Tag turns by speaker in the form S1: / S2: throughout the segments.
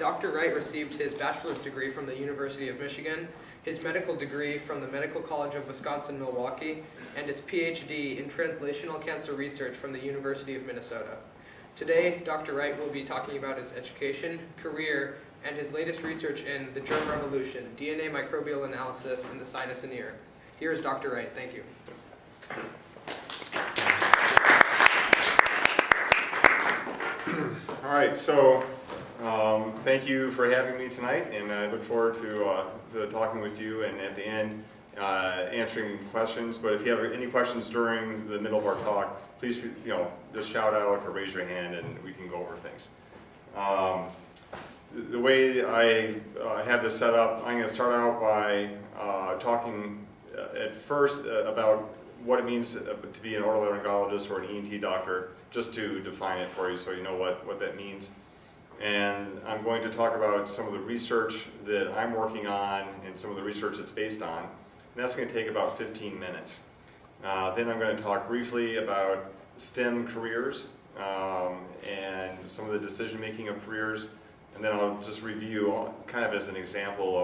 S1: Dr. Wright received his bachelor's degree from the University of Michigan, his medical degree from the Medical College of Wisconsin-Milwaukee, and his PhD in translational cancer research from the University of Minnesota. Today, Dr. Wright will be talking about his education, career, and his latest research in the germ revolution, DNA microbial analysis in the sinus and ear. Here is Dr. Wright. Thank you.
S2: All right, so thank you for having me tonight, and I look forward to talking with you, and at the end answering questions. But if you have any questions during the middle of our talk, please just shout out or raise your hand, and we can go over things. The way I have this set up, I'm going to start out by talking at first about what it means to be an otolaryngologist or an ENT doctor, just to define it for you so you know what that means. And I'm going to talk about some of the research that I'm working on and some of the research it's based on. And that's going to take about 15 minutes. Then I'm going to talk briefly about STEM careers and some of the decision-making of careers. And then I'll just review, kind of as an example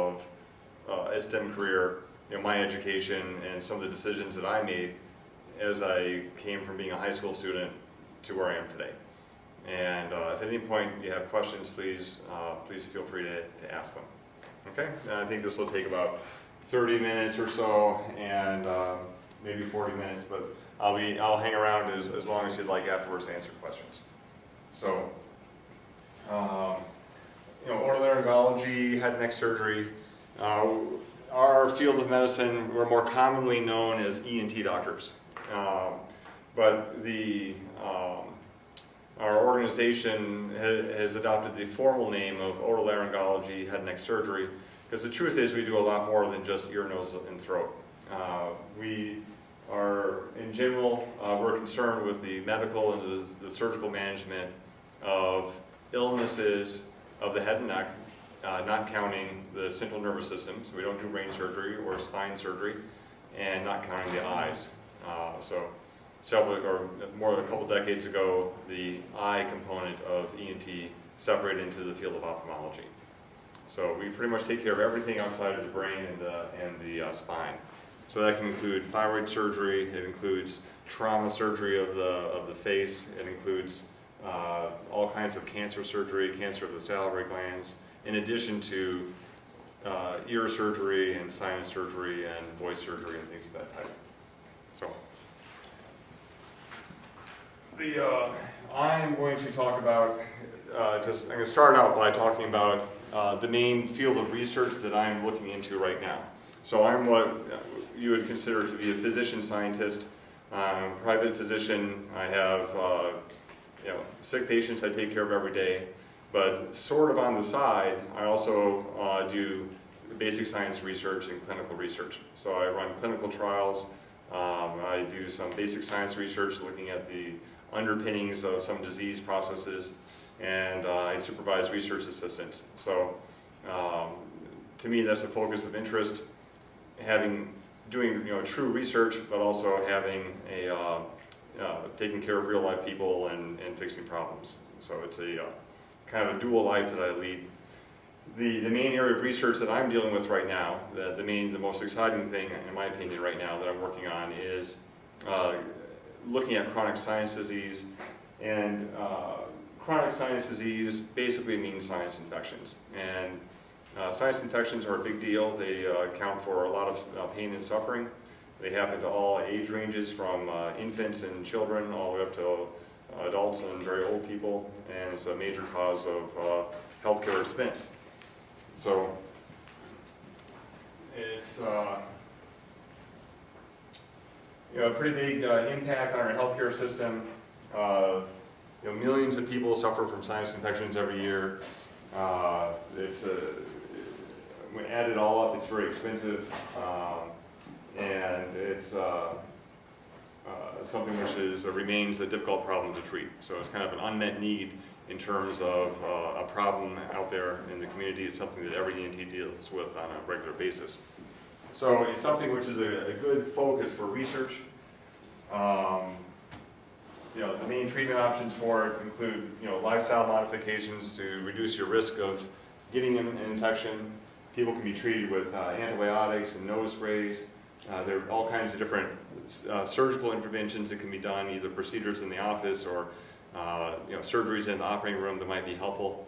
S2: of a STEM career, my education and some of the decisions that I made as I came from being a high school student to where I am today. And if at any point you have questions, please feel free to ask them. Okay? And I think this will take about 30 minutes or so, and maybe 40 minutes, but I'll hang around as long as you'd like afterwards to answer questions. So, otolaryngology, head and neck surgery. Our field of medicine, we're more commonly known as ENT doctors, but our organization has adopted the formal name of otolaryngology, head and neck surgery, because the truth is we do a lot more than just ear, nose, and throat. We are, in general, we're concerned with the medical and the surgical management of illnesses of the head and neck, not counting the central nervous system, so we don't do brain surgery or spine surgery, and not counting the eyes. A couple decades ago, the eye component of ENT separated into the field of ophthalmology. So we pretty much take care of everything outside of the brain and the spine. So that can include thyroid surgery, it includes trauma surgery of the face, it includes all kinds of cancer surgery, cancer of the salivary glands, in addition to ear surgery and sinus surgery and voice surgery and things of that type. So, I'm going to talk about, I'm going to start out by talking about the main field of research that I'm looking into right now. So I'm what you would consider to be a physician scientist. I'm a private physician. I have sick patients I take care of every day. But sort of on the side, I also do basic science research and clinical research. So I run clinical trials. I do some basic science research looking at the underpinnings of some disease processes, and I supervise research assistants. So to me, that's a focus of interest, doing true research, but also having taking care of real life people and fixing problems. So it's a kind of a dual life that I lead. The main area of research that I'm dealing with right now, the most exciting thing, in my opinion, right now that I'm working on is looking at chronic sinus disease. And chronic sinus disease basically means sinus infections. And sinus infections are a big deal. They account for a lot of pain and suffering. They happen to all age ranges, from infants and children all the way up to adults and very old people, and it's a major cause of healthcare expense. So it's a pretty big impact on our healthcare system. Millions of people suffer from sinus infections every year. When add it all up, it's very expensive, and it's something which remains a difficult problem to treat. So it's kind of an unmet need in terms of a problem out there in the community. It's something that every ENT deals with on a regular basis. So it's something which is a good focus for research. The main treatment options for it include lifestyle modifications to reduce your risk of getting an infection. People can be treated with antibiotics and nose sprays. There are all kinds of different surgical interventions that can be done, either procedures in the office or surgeries in the operating room that might be helpful.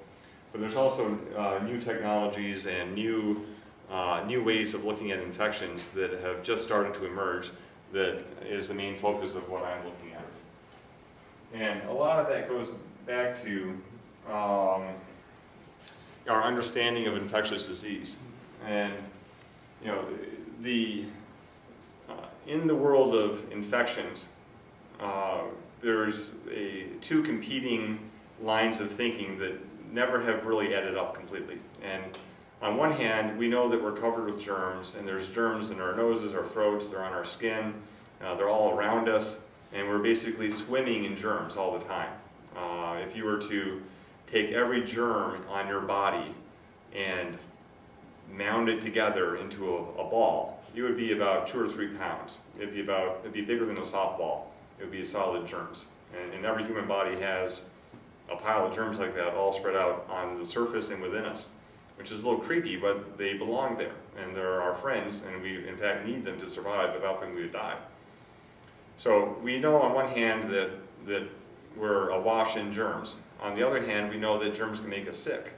S2: But there's also new technologies and new ways of looking at infections that have just started to emerge that is the main focus of what I'm looking at. And a lot of that goes back to our understanding of infectious disease. And in the world of infections, there's two competing lines of thinking that never have really added up completely. And on one hand, we know that we're covered with germs, and there's germs in our noses, our throats, they're on our skin, they're all around us, and we're basically swimming in germs all the time. If you were to take every germ on your body and mound it together into a ball, it would be about 2 or 3 pounds. It'd be bigger than a softball. It would be solid germs. And every human body has a pile of germs like that all spread out on the surface and within us, which is a little creepy, but they belong there. And they're our friends, and we in fact need them to survive. Without them we would die. So we know on one hand that we're awash in germs. On the other hand, we know that germs can make us sick.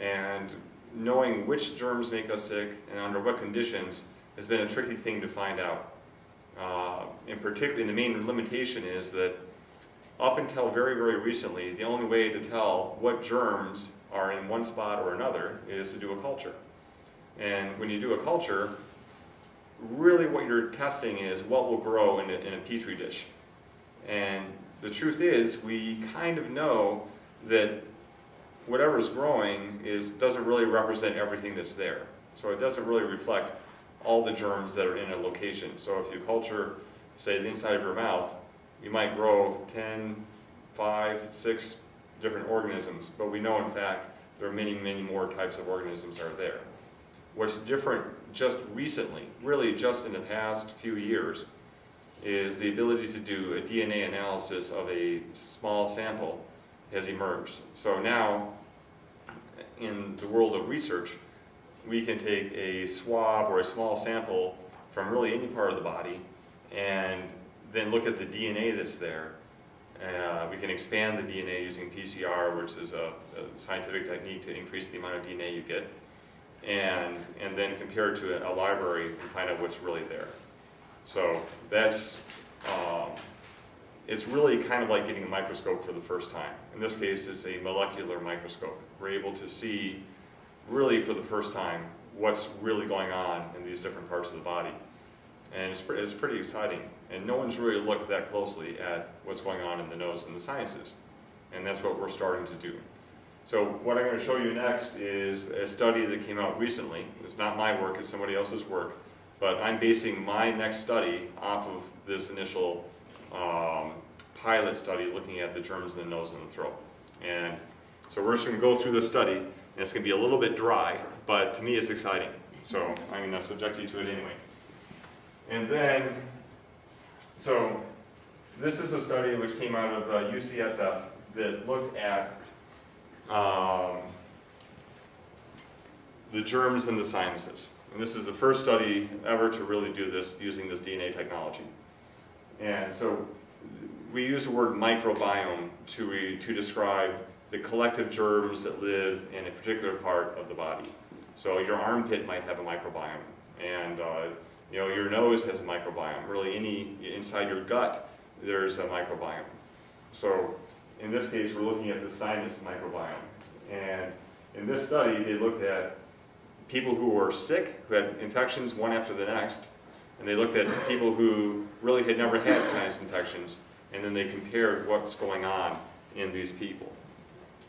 S2: And knowing which germs make us sick and under what conditions has been a tricky thing to find out. And particularly, the main limitation is that up until very, very recently, the only way to tell what germs are in one spot or another is to do a culture. And when you do a culture, really what you're testing is what will grow in a petri dish. And the truth is, we kind of know that whatever's growing doesn't really represent everything that's there. So it doesn't really reflect all the germs that are in a location. So if you culture, say, the inside of your mouth, you might grow 10, 5, 6 different organisms, but we know in fact there are many, many more types of organisms are there. What's different just recently, really just in the past few years, is the ability to do a DNA analysis of a small sample has emerged. So now, in the world of research, we can take a swab or a small sample from really any part of the body and then look at the DNA that's there. We can expand the DNA using PCR, which is a scientific technique to increase the amount of DNA you get, and then compare it to a library and find out what's really there. So that's, it's really kind of like getting a microscope for the first time. In this case, it's a molecular microscope. We're able to see really for the first time what's really going on in these different parts of the body. And it's pretty exciting. And no one's really looked that closely at what's going on in the nose and the sinuses. And that's what we're starting to do. So what I'm going to show you next is a study that came out recently. It's not my work, it's somebody else's work. But I'm basing my next study off of this initial pilot study looking at the germs in the nose and the throat. And so we're just going to go through this study, and it's going to be a little bit dry, but to me it's exciting. So I'm going to subject you to it anyway. And then, so this is a study which came out of UCSF that looked at the germs in the sinuses. And this is the first study ever to really do this using this DNA technology. And so we use the word microbiome to describe the collective germs that live in a particular part of the body. So your armpit might have a microbiome, and your nose has a microbiome. Really, inside your gut, there's a microbiome. So in this case, we're looking at the sinus microbiome. And in this study, they looked at people who were sick, who had infections one after the next, and they looked at people who really had never had sinus infections, and then they compared what's going on in these people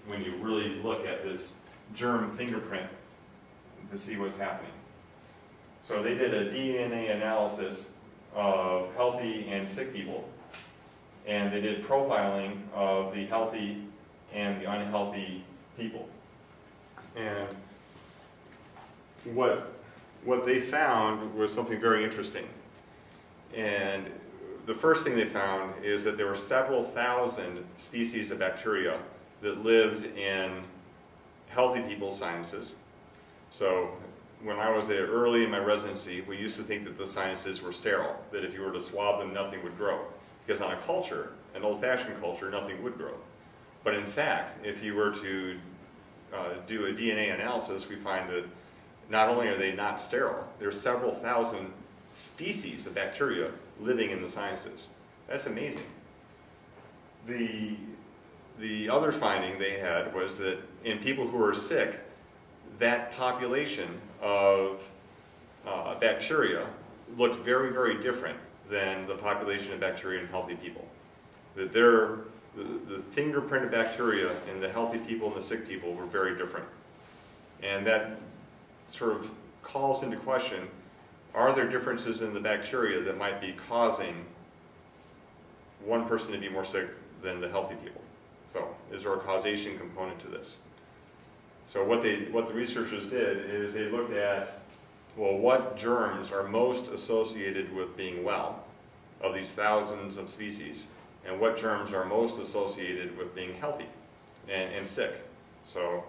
S2: when you really look at this germ fingerprint to see what's happening. So they did a DNA analysis of healthy and sick people, and they did profiling of the healthy and the unhealthy people. And what they found was something very interesting. And the first thing they found is that there were several thousand species of bacteria that lived in healthy people's sinuses. So when I was there early in my residency, we used to think that the sinuses were sterile, that if you were to swab them, nothing would grow. Because on a culture, an old-fashioned culture, nothing would grow. But in fact, if you were to do a DNA analysis, we find that not only are they not sterile, there's several thousand species of bacteria living in the sinuses. That's amazing. The other finding they had was that in people who are sick, that population of bacteria looked very, very different than the population of bacteria in healthy people. That the fingerprint of bacteria in the healthy people and the sick people were very different. And that sort of calls into question, are there differences in the bacteria that might be causing one person to be more sick than the healthy people? So is there a causation component to this? So what the researchers did is they looked at, well, what germs are most associated with being well of these thousands of species, and what germs are most associated with being healthy and sick. So,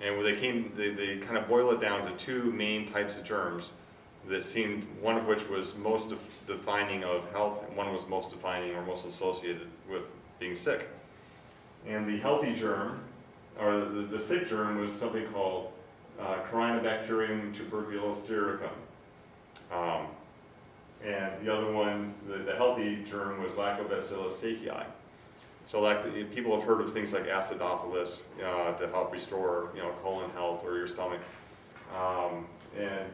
S2: and when they kind of boil it down to two main types of germs that seemed, one of which was most defining of health, and one was most defining or most associated with being sick. And the healthy germ, or the sick germ, was something called Corynebacterium tuberculosericum. And the other one, the healthy germ, was Lactobacillus sakei. So people have heard of things like acidophilus to help restore colon health or your stomach. And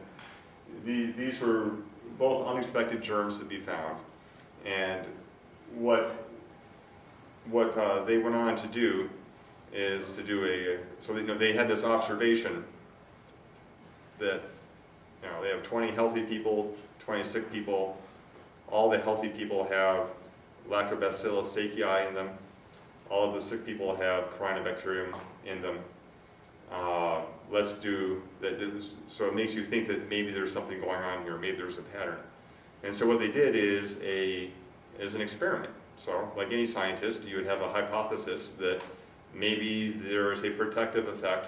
S2: these were both unexpected germs to be found. And what they went on to do is to do so they had this observation that they have 20 healthy people, 20 sick people. All the healthy people have Lactobacillus sakei in them. All of the sick people have Corynebacterium in them. Let's do that. So it makes you think that maybe there's something going on here. Maybe there's a pattern. And so what they did is an experiment. So like any scientist, you would have a hypothesis that maybe there's a protective effect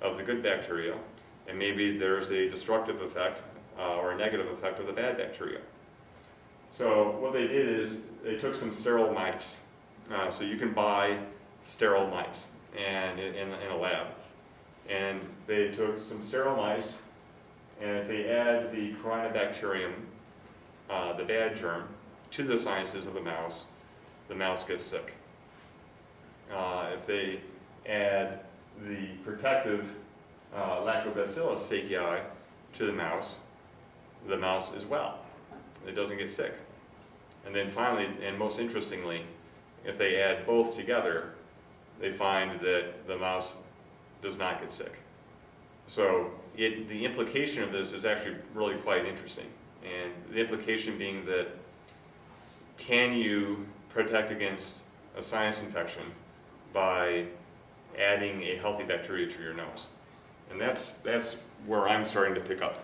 S2: of the good bacteria, and maybe there's a destructive effect or a negative effect of the bad bacteria. So what they did is they took some sterile mice. So you can buy sterile mice and in a lab. And they took some sterile mice, and if they add the Corynebacterium, the bad germ, to the sinuses of the mouse gets sick. If they add the protective Lactobacillus sakei to the mouse is well. It doesn't get sick. And then finally, and most interestingly, if they add both together, they find that the mouse does not get sick. So the implication of this is actually really quite interesting. And the implication being that, can you protect against a sinus infection by adding a healthy bacteria to your nose? And that's where I'm starting to pick up.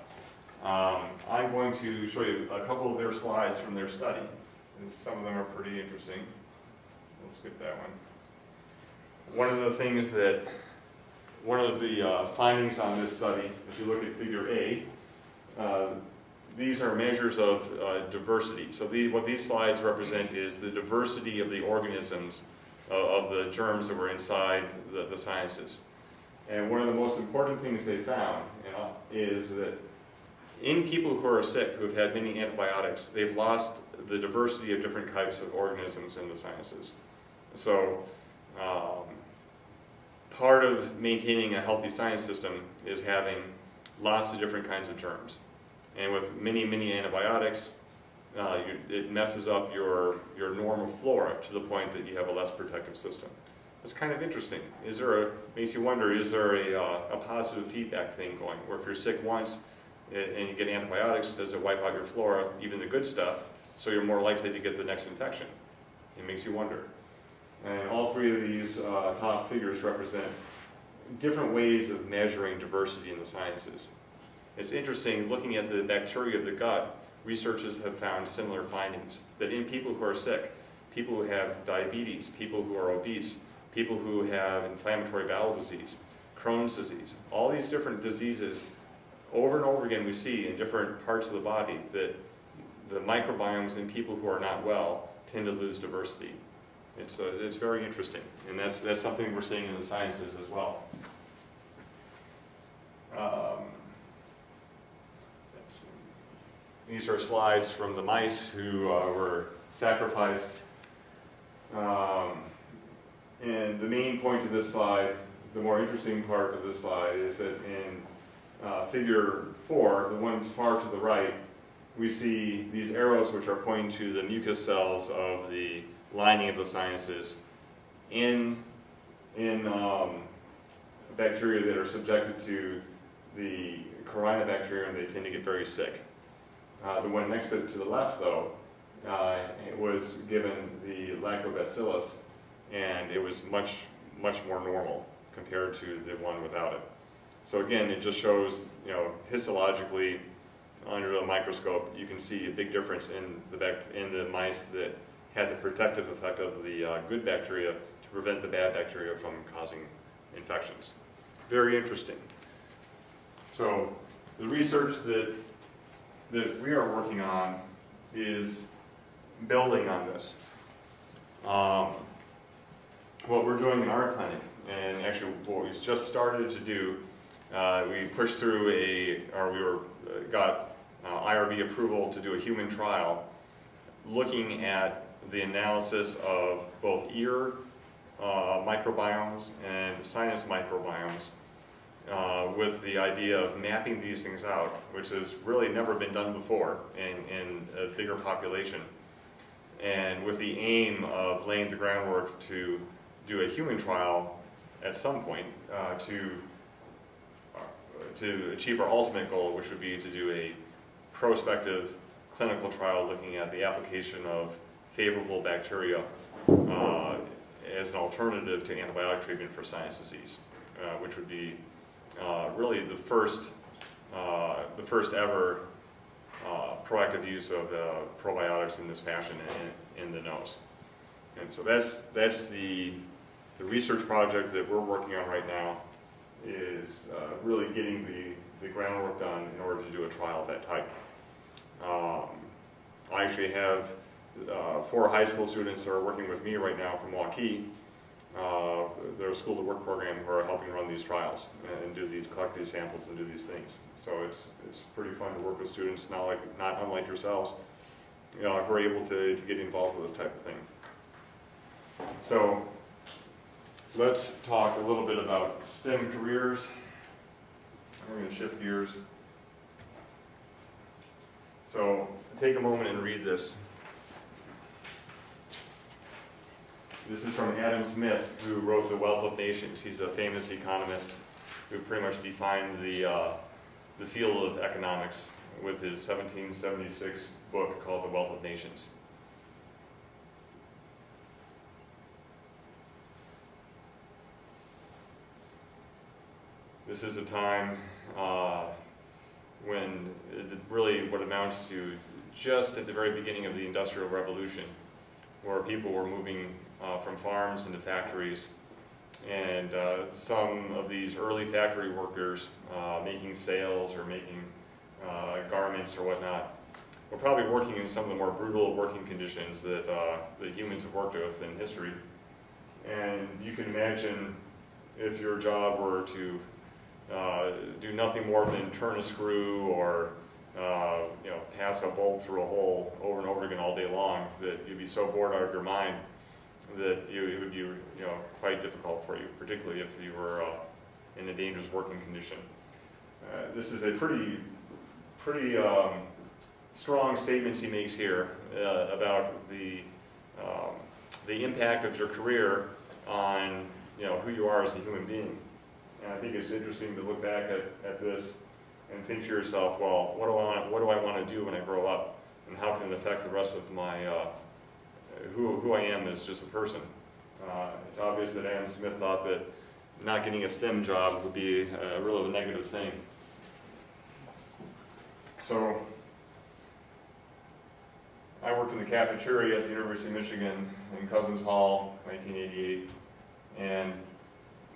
S2: I'm going to show you a couple of their slides from their study. And some of them are pretty interesting. We'll skip that one. One of the findings on this study, if you look at figure A, these are measures of diversity. So what these slides represent is the diversity of the organisms, of the germs that were inside the sinuses. And one of the most important things they found is that in people who are sick, who have had many antibiotics, they've lost the diversity of different types of organisms in the sinuses. So part of maintaining a healthy sinus system is having lots of different kinds of germs. And with many, many antibiotics, it messes up your normal flora to the point that you have a less protective system. It's kind of interesting. Makes you wonder, is there a positive feedback thing going, where if you're sick once and you get antibiotics, does it wipe out your flora, even the good stuff, so you're more likely to get the next infection? It makes you wonder. And all three of these top figures represent different ways of measuring diversity in the sinuses. It's interesting, looking at the bacteria of the gut, researchers have found similar findings, that in people who are sick, people who have diabetes, people who are obese, people who have inflammatory bowel disease, Crohn's disease. All these different diseases, over and over again we see in different parts of the body that the microbiomes in people who are not well tend to lose diversity. It's very interesting, and that's something we're seeing in the sciences as well. These are slides from the mice who were sacrificed. And the main point of this slide, the more interesting part of this slide, is that in figure 4, the one far to the right, we see these arrows which are pointing to the mucus cells of the lining of the sinuses in bacteria that are subjected to the Corynebacterium, they tend to get very sick. The one next to the left, though, it was given the Lactobacillus, and it was much more normal compared to the one without it. So again, it just shows, histologically, under the microscope, you can see a big difference in the mice that had the protective effect of the good bacteria to prevent the bad bacteria from causing infections. Very interesting. So the research that we are working on is building on this. What we're doing in our clinic, and actually what we've just started to do, we pushed through got IRB approval to do a human trial looking at the analysis of both ear microbiomes and sinus microbiomes with the idea of mapping these things out, which has really never been done before in a bigger population, and with the aim of laying the groundwork to do a human trial at some point to achieve our ultimate goal, which would be to do a prospective clinical trial looking at the application of favorable bacteria as an alternative to antibiotic treatment for sinus disease, which would be really the first ever proactive use of probiotics in this fashion in the nose. And so that's the research project that we're working on right now, is really getting the groundwork done in order to do a trial of that type. I actually have 4 high school students that are working with me right now from Waukee. They're a school to work program who are helping run these trials and collect these samples and do these things. So it's pretty fun to work with students, not unlike yourselves, who are able to get involved with this type of thing. So let's talk a little bit about STEM careers. We're going to shift gears. So take a moment and read this. This is from Adam Smith, who wrote The Wealth of Nations. He's a famous economist who pretty much defined the field of economics with his 1776 book called The Wealth of Nations. This is a time when really what amounts to just at the very beginning of the Industrial Revolution, where people were moving from farms into factories, and some of these early factory workers making sails or making garments or whatnot were probably working in some of the more brutal working conditions that humans have worked with in history. And you can imagine if your job were to do nothing more than turn a screw or pass a bolt through a hole over and over again all day long, that you'd be so bored out of your mind that it would be quite difficult for you, particularly if you were in a dangerous working condition. This is a pretty strong statements he makes here about the impact of your career on who you are as a human being. And I think it's interesting to look back at this and think to yourself, well, what do I want to do when I grow up, and how can it affect the rest of my who I am as just a person? It's obvious that Adam Smith thought that not getting a STEM job would be a really negative thing. So I worked in the cafeteria at the University of Michigan in Cousins Hall, 1988, and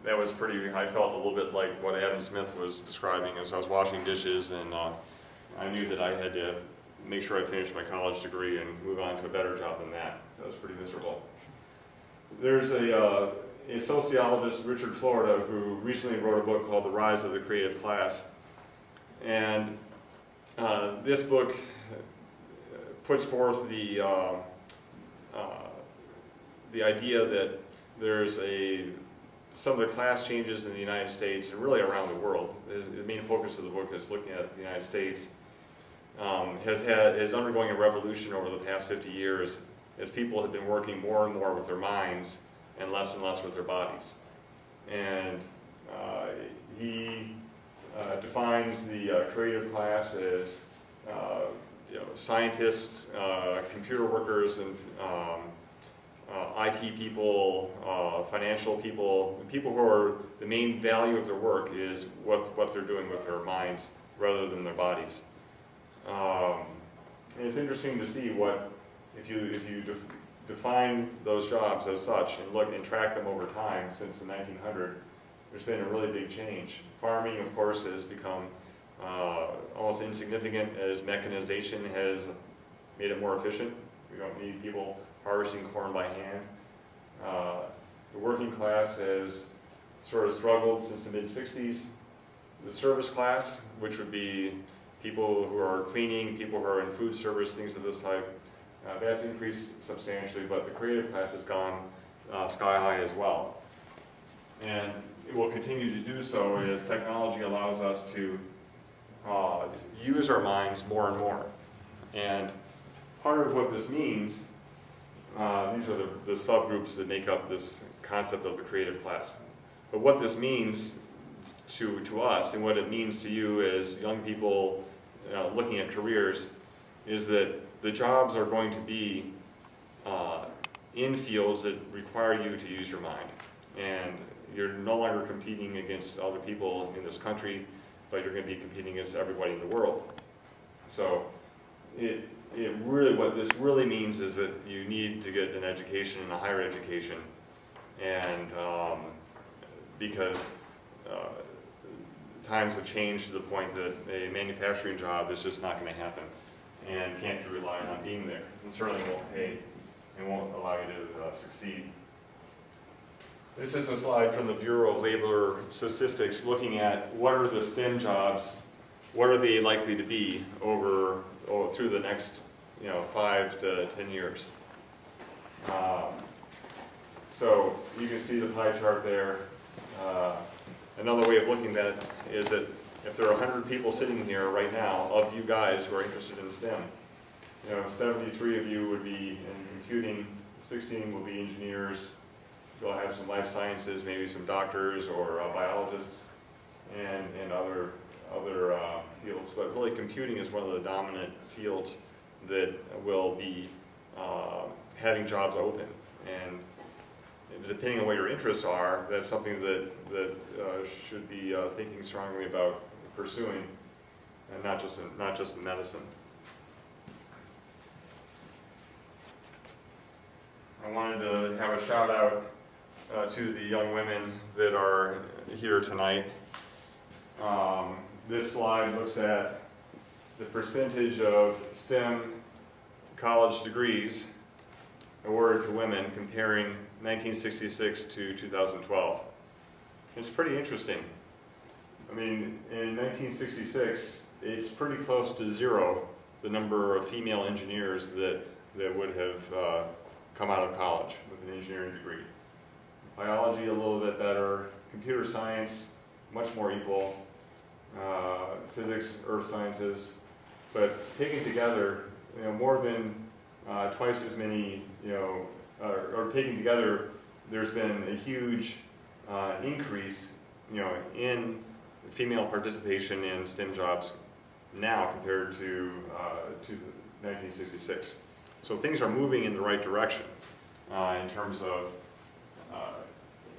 S2: that was pretty, I felt a little bit like what Adam Smith was describing as I was washing dishes, and I knew that I had to make sure I finished my college degree and move on to a better job than that. So it was pretty miserable. There's a sociologist, Richard Florida, who recently wrote a book called The Rise of the Creative Class. And this book puts forth the idea that there's some of the class changes in the United States and really around the world. The main focus of the book is looking at the United States. Is undergoing a revolution over the past 50 years as people have been working more and more with their minds and less with their bodies. And he defines the creative class as scientists, computer workers, and IT people, financial people, people who are, the main value of their work is what they're doing with their minds rather than their bodies. And it's interesting to see if you define those jobs as such and look and track them over time since the 1900s, there's been a really big change. Farming, of course, has become almost insignificant as mechanization has made it more efficient. We don't need people harvesting corn by hand. The working class has sort of struggled since the mid-60s. The service class, which would be people who are cleaning, people who are in food service, things of this type, that's increased substantially, but the creative class has gone sky high as well. And it will continue to do so as technology allows us to use our minds more and more. And part of what this means, these are the subgroups that make up this concept of the creative class. But what this means to us and what it means to you as young people looking at careers is that the jobs are going to be in fields that require you to use your mind. And you're no longer competing against other people in this country, but you're going to be competing against everybody in the world. So what this really means is that you need to get an education and a higher education, and because times have changed to the point that a manufacturing job is just not going to happen and can't be relied on being there, and certainly won't pay and won't allow you to succeed. This is a slide from the Bureau of Labor Statistics looking at what are the STEM jobs, what are they likely to be through the next 5 to 10 years. So you can see the pie chart there. Another way of looking at it is that if there are 100 people sitting here right now of you guys who are interested in STEM, 73 of you would be in computing, 16 will be engineers, you'll have some life sciences, maybe some doctors or biologists, and other fields. But really computing is one of the dominant fields that will be having jobs open. And depending on what your interests are, that's something that should be thinking strongly about pursuing, and not just in medicine. I wanted to have a shout out to the young women that are here tonight. This slide looks at the percentage of STEM college degrees awarded to women comparing 1966 to 2012. It's pretty interesting. I mean, in 1966, it's pretty close to zero, the number of female engineers that would have come out of college with an engineering degree. Biology a little bit better, computer science much more equal, physics, earth sciences, but taken together, more than twice as many, or taken together, there's been a huge increase, in female participation in STEM jobs now compared to 1966. So things are moving in the right direction in terms of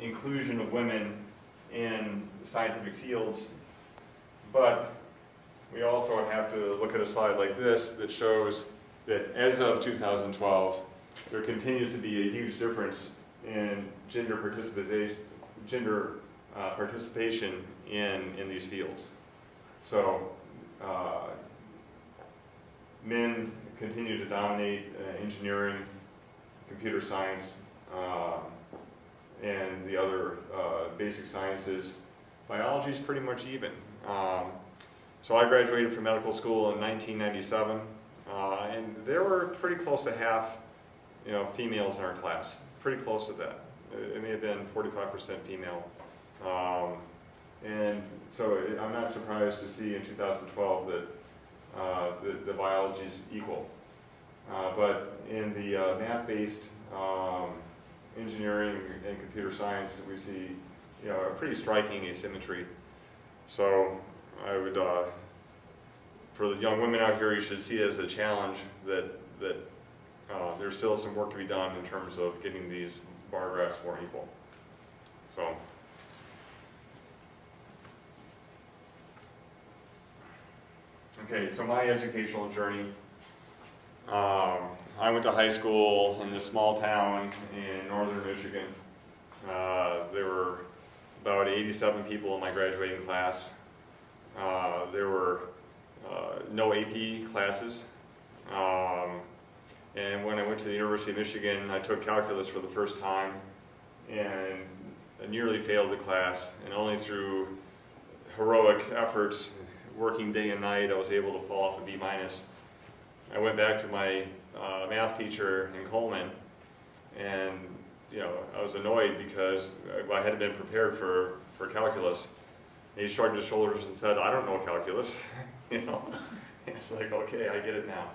S2: inclusion of women in scientific fields, but we also have to look at a slide like this that shows that as of 2012, there continues to be a huge difference in gender participation in these fields. So men continue to dominate engineering, computer science, and the other basic sciences. Biology is pretty much even. So I graduated from medical school in 1997, and there were pretty close to half, females in our class. Pretty close to that. It may have been 45% female. And so I'm not surprised to see in 2012 that the biology is equal. But in the math-based engineering and computer science, we see a pretty striking asymmetry. So I would, for the young women out here, you should see it as a challenge that there's still some work to be done in terms of getting these bar graphs more equal. So. Okay, so my educational journey. I went to high school in this small town in northern Michigan. There were about 87 people in my graduating class. There were no AP classes. And when I went to the University of Michigan, I took calculus for the first time and I nearly failed the class. And only through heroic efforts, working day and night, I was able to pull off a B-. I went back to my math teacher in Coleman, and I was annoyed because I hadn't been prepared for calculus. And he shrugged his shoulders and said, "I don't know calculus." It's like, okay, I get it now.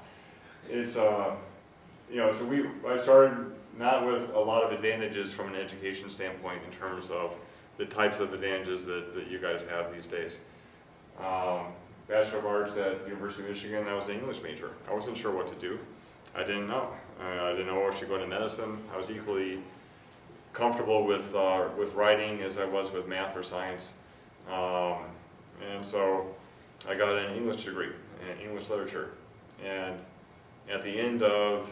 S2: It's so I started not with a lot of advantages from an education standpoint in terms of the types of advantages that you guys have these days. Bachelor of Arts at the University of Michigan, I was an English major. I wasn't sure what to do. I didn't know. I didn't know I should go into medicine. I was equally comfortable with writing as I was with math or science. And so I got an English degree in English literature. And at the end of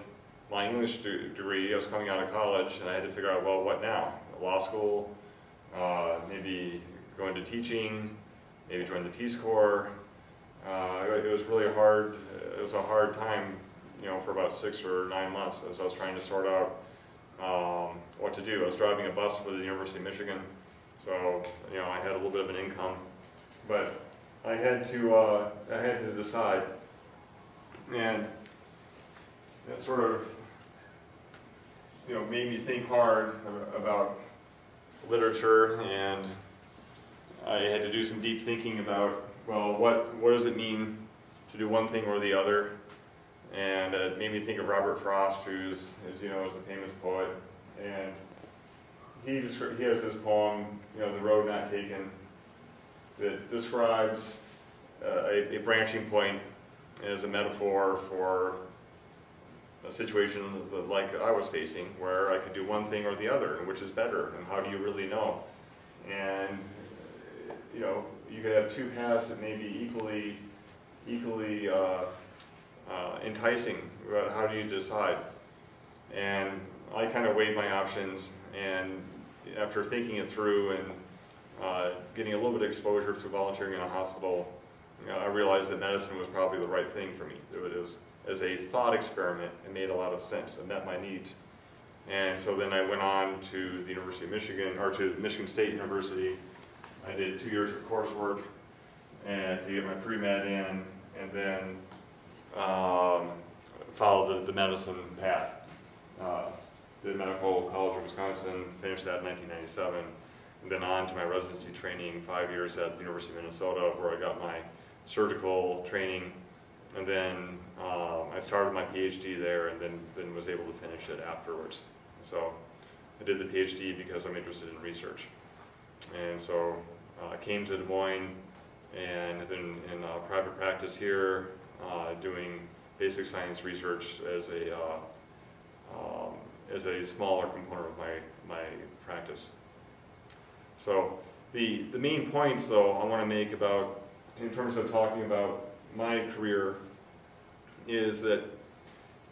S2: my English degree, I was coming out of college and I had to figure out, well, what now? Law school, maybe go into teaching, maybe join the Peace Corps. It was really hard. It was a hard time, for about 6 or 9 months as I was trying to sort out what to do. I was driving a bus for the University of Michigan, so I had a little bit of an income, but I had to decide, and that sort of made me think hard about literature, and I had to do some deep thinking about, well, what does it mean to do one thing or the other? And it made me think of Robert Frost, who's, as you know, is a famous poet. And he has this poem, The Road Not Taken, that describes a branching point as a metaphor for a situation like I was facing, where I could do one thing or the other, and which is better, and how do you really know? And you could have two paths that may be equally enticing, but how do you decide? And I kind of weighed my options, and after thinking it through and getting a little bit of exposure through volunteering in a hospital, I realized that medicine was probably the right thing for me. It was, as a thought experiment, it made a lot of sense. It met my needs. And so then I went on to the University of Michigan, or to Michigan State University. I did 2 years of coursework and to get my pre-med in, and then followed the medicine path. Did medical college in Wisconsin, finished that in 1997, and then on to my residency training, 5 years at the University of Minnesota, where I got my surgical training, and then I started my PhD there, and then was able to finish it afterwards. So I did the PhD because I'm interested in research. And so I came to Des Moines and have been in private practice here, doing basic science research as a smaller component of my practice. So the main points, though, I want to make about, in terms of talking about my career, is that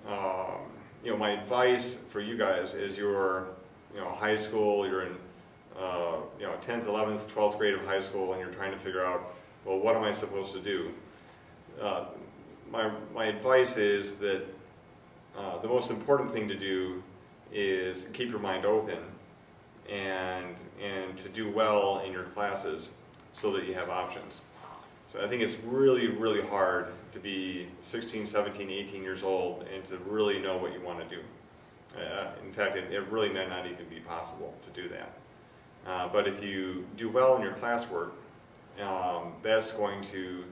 S2: my advice for you guys is you're high school, you're in 10th, 11th, 12th grade of high school, and you're trying to figure out, well, what am I supposed to do? My advice is that the most important thing to do is keep your mind open and to do well in your classes so that you have options. So I think it's really, really hard to be 16, 17, 18 years old and to really know what you want to do. In fact, it really may not even be possible to do that. But if you do well in your classwork, that's going to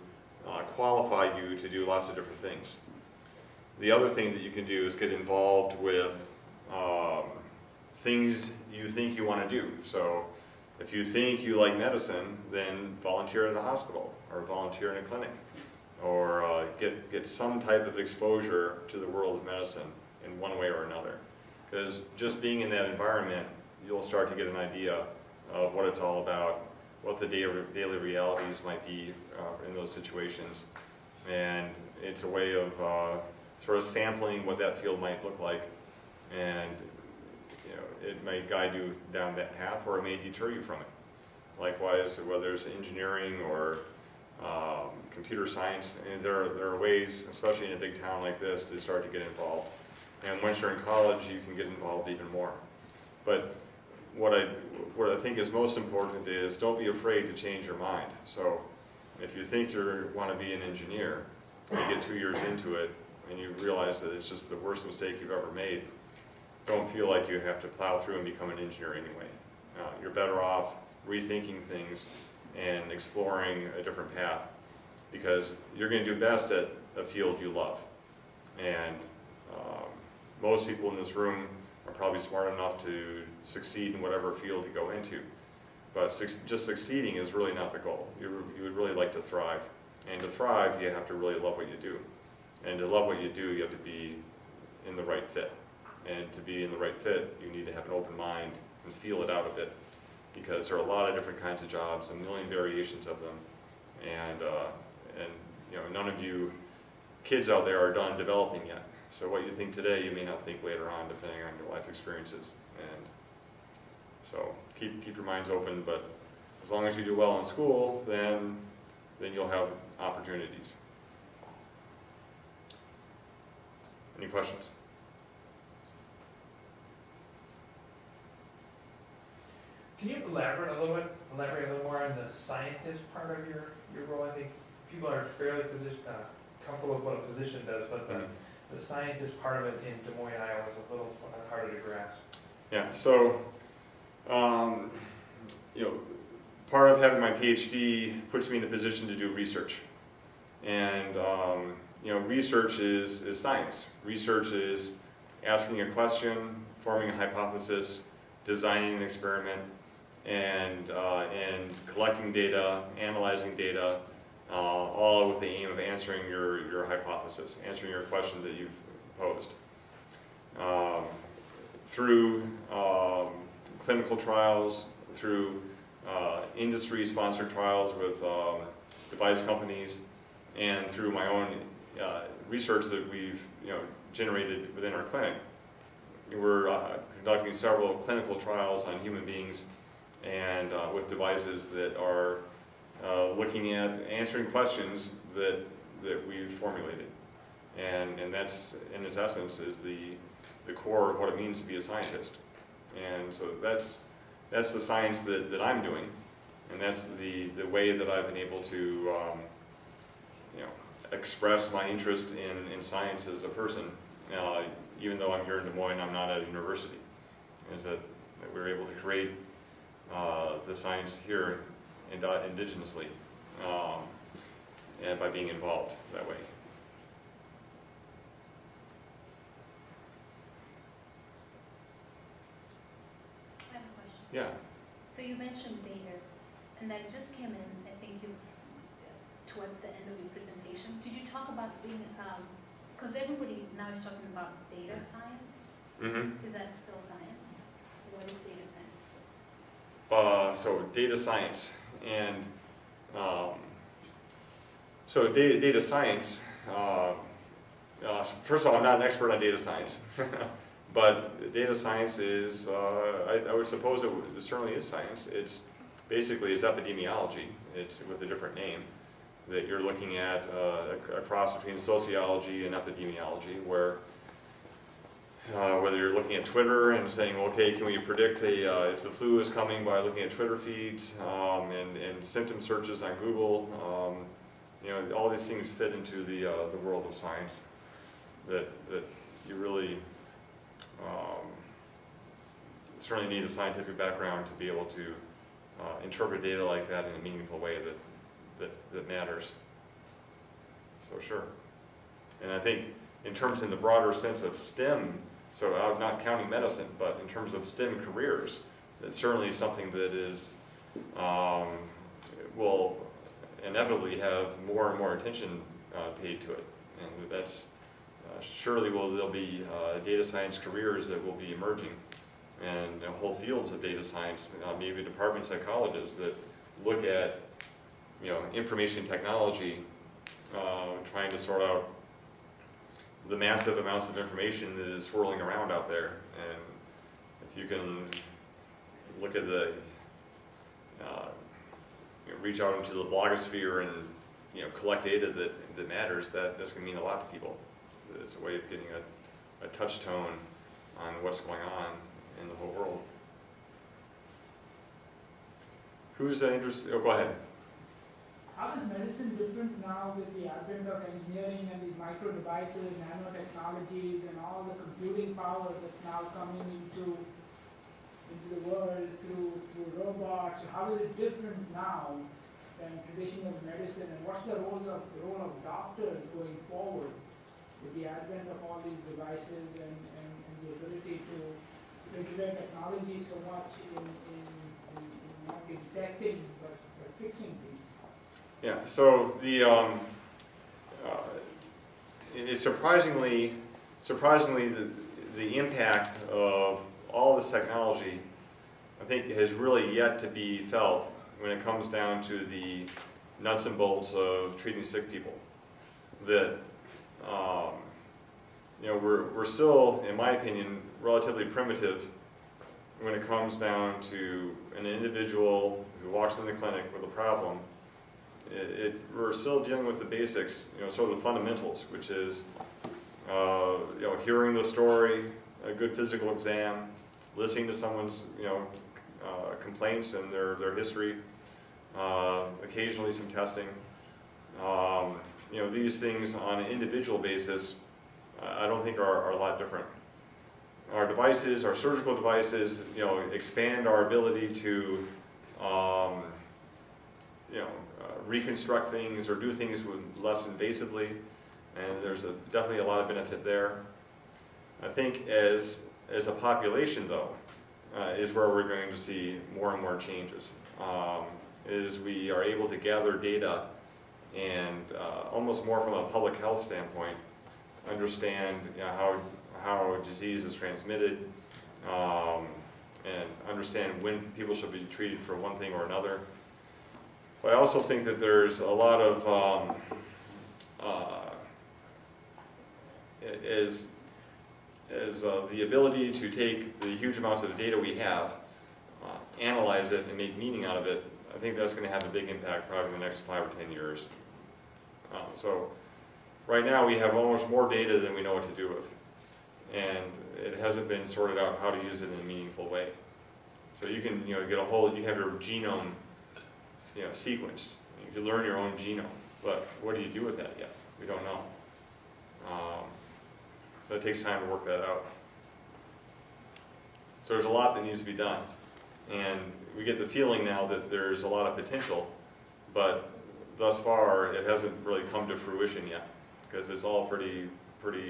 S2: qualify you to do lots of different things. The other thing that you can do is get involved with things you think you want to do. So if you think you like medicine, then volunteer at a hospital or volunteer in a clinic, or get some type of exposure to the world of medicine in one way or another. Because just being in that environment, you'll start to get an idea of what it's all about, what the daily realities might be in those situations. And it's a way of sort of sampling what that field might look like. And it may guide you down that path, or it may deter you from it. Likewise, whether it's engineering or computer science, and there are ways, especially in a big town like this, to start to get involved. And once you're in college, you can get involved even more. But what I think is most important is don't be afraid to change your mind. So if you think you want to be an engineer, and you get 2 years into it, and you realize that it's just the worst mistake you've ever made, don't feel like you have to plow through and become an engineer anyway. You're better off rethinking things and exploring a different path, because you're going to do best at a field you love. And most people in this room are probably smart enough to succeed in whatever field you go into. But just succeeding is really not the goal. You would really like to thrive. And to thrive, you have to really love what you do. And to love what you do, you have to be in the right fit. And to be in the right fit, you need to have an open mind and feel it out a bit. Because there are a lot of different kinds of jobs, a million variations of them. And none of you kids out there are done developing yet. So what you think today, you may not think later on, depending on your life experiences. And so keep your minds open, but as long as you do well in school, then you'll have opportunities. Any questions?
S3: Can you elaborate a little more on the scientist part of your role? I think people are fairly comfortable with what a physician does, but the scientist part of it in Des Moines, Iowa is a little harder to grasp.
S2: Yeah, so part of having my PhD puts me in a position to do research. And research is science. Research is asking a question, forming a hypothesis, designing an experiment, and collecting data, analyzing data, all with the aim of answering your hypothesis, answering your question that you've posed. Through clinical trials, through industry-sponsored trials with device companies, and through my own research that we've generated within our clinic. We're conducting several clinical trials on human beings and with devices that are looking at answering questions that we've formulated. And that's, in its essence, is the core of what it means to be a scientist. And so that's the science that I'm doing, and that's the way that I've been able to express my interest in science as a person. Even though I'm here in Des Moines, I'm not at a university. Is that we're able to create the science here indigenously, and by being involved that way.
S4: I have a question.
S2: Yeah.
S4: So you mentioned data, and that just came in, I think, towards the end of your presentation. Did you talk about being, because everybody now is talking about data science.
S2: Mm-hmm.
S4: Is that still science? What is data science?
S2: So data science, and so data science, first of all, I'm not an expert on data science, But data science is, I would suppose it certainly is science. It's basically it's epidemiology. It's with a different name. That you're looking at a cross between sociology and epidemiology, where whether you're looking at Twitter and saying, well, okay, can we predict if the flu is coming by looking at Twitter feeds and symptom searches on Google, you know, all these things fit into the world of science. That you really certainly need a scientific background to be able to interpret data like that in a meaningful way that matters. So sure. And I think in terms in the broader sense of STEM, so I'm not counting medicine, but in terms of STEM careers, it's certainly something that is will inevitably have more and more attention paid to it. And that's surely there'll be data science careers that will be emerging, and whole fields of data science, maybe department psychologists that look at, you know, information technology, trying to sort out the massive amounts of information that is swirling around out there. And if you can look at the, you know, reach out into the blogosphere and, you know, collect data that matters, that's going to mean a lot to people. It's a way of getting a touchstone on what's going on in the whole world. Who's interested? Oh, go ahead.
S5: How is medicine different now with the advent of engineering and these micro devices, nanotechnologies, and all the computing power that's now coming into the world through robots? How is it different now than traditional medicine, and what's the role of doctors going forward with the advent of all these devices and the ability to integrate technology so much in not detecting but fixing things?
S2: Yeah, so it's surprisingly the impact of all this technology, I think, has really yet to be felt when it comes down to the nuts and bolts of treating sick people. That you know, we're still, in my opinion, relatively primitive when it comes down to an individual who walks in the clinic with a problem. We're still dealing with the basics, you know, sort of the fundamentals, which is, you know, hearing the story, a good physical exam, listening to someone's, you know, complaints and their history, occasionally some testing. You know, these things on an individual basis, I don't think are a lot different. Our devices, our surgical devices, you know, expand our ability to, you know, reconstruct things or do things less invasively, and there's definitely a lot of benefit there. I think as a population, though, is where we're going to see more and more changes. Is we are able to gather data and almost more from a public health standpoint, understand, you know, how disease is transmitted, and understand when people should be treated for one thing or another. But I also think that there's a lot of, the ability to take the huge amounts of data we have, analyze it, and make meaning out of it. I think that's going to have a big impact probably in the next 5 or 10 years. So right now we have almost more data than we know what to do with. And it hasn't been sorted out how to use it in a meaningful way. So you can, you know, you have your genome, you know, sequenced. You can learn your own genome, but what do you do with that yet? We don't know. So it takes time to work that out. So there's a lot that needs to be done. And we get the feeling now that there's a lot of potential, but thus far it hasn't really come to fruition yet, because it's all pretty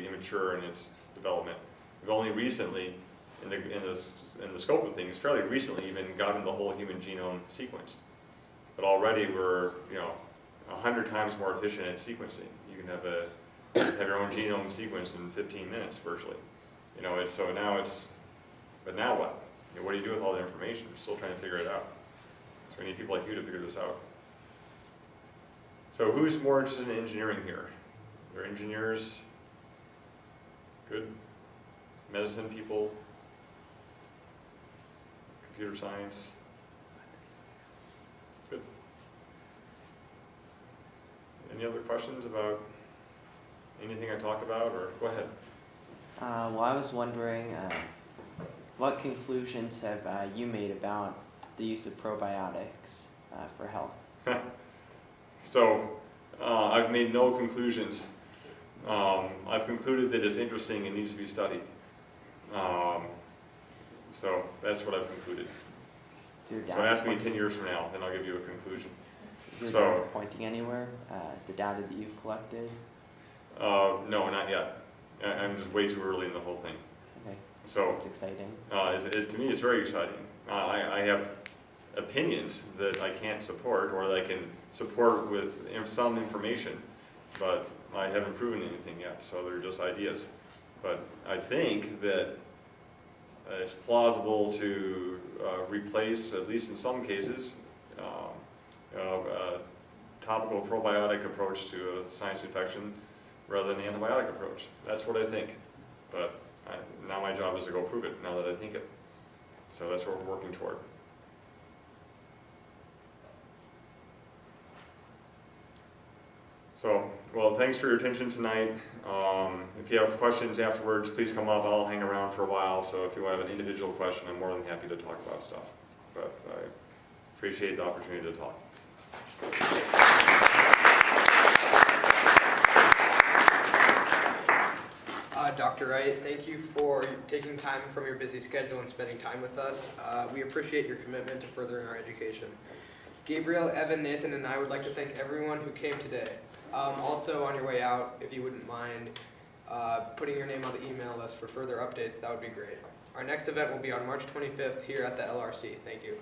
S2: immature in its development. We've only recently, in the scope of things, fairly recently even gotten the whole human genome sequenced. But already we're, you know, 100 times more efficient at sequencing. You can have your own genome sequenced in 15 minutes virtually. You know, but now what? You know, what do you do with all the information? We're still trying to figure it out. So we need people like you to figure this out. So who's more interested in engineering here? Are there engineers? Good. medicine people, computer science. Good. Any other questions about anything I talked about, or go ahead?
S6: Well, I was wondering, what conclusions have you made about the use of probiotics for health?
S2: So, I've made no conclusions. I've concluded that it's interesting and needs to be studied. So that's what I've concluded. So ask me 10 years from now, then I'll give you a conclusion.
S6: Is your data pointing anywhere? The data that you've collected?
S2: No, not yet. I'm just way too early in the whole thing.
S6: Okay,
S2: So
S6: that's exciting.
S2: to me, it's very exciting. I have opinions that I can't support, or that I can support with some information, but I haven't proven anything yet, so they're just ideas. But I think that it's plausible to replace, at least in some cases, a topical probiotic approach to a sinus infection rather than the antibiotic approach. That's what I think. But now my job is to go prove it, now that I think it. So that's what we're working toward. So, well, thanks for your attention tonight. If you have questions afterwards, please come up. I'll hang around for a while, so if you have an individual question, I'm more than happy to talk about stuff. But I appreciate the opportunity to talk.
S1: Dr. Wright, thank you for taking time from your busy schedule and spending time with us. We appreciate your commitment to furthering our education. Gabriel, Evan, Nathan, and I would like to thank everyone who came today. Also, on your way out, if you wouldn't mind putting your name on the email list for further updates, that would be great. Our next event will be on March 25th here at the LRC. Thank you.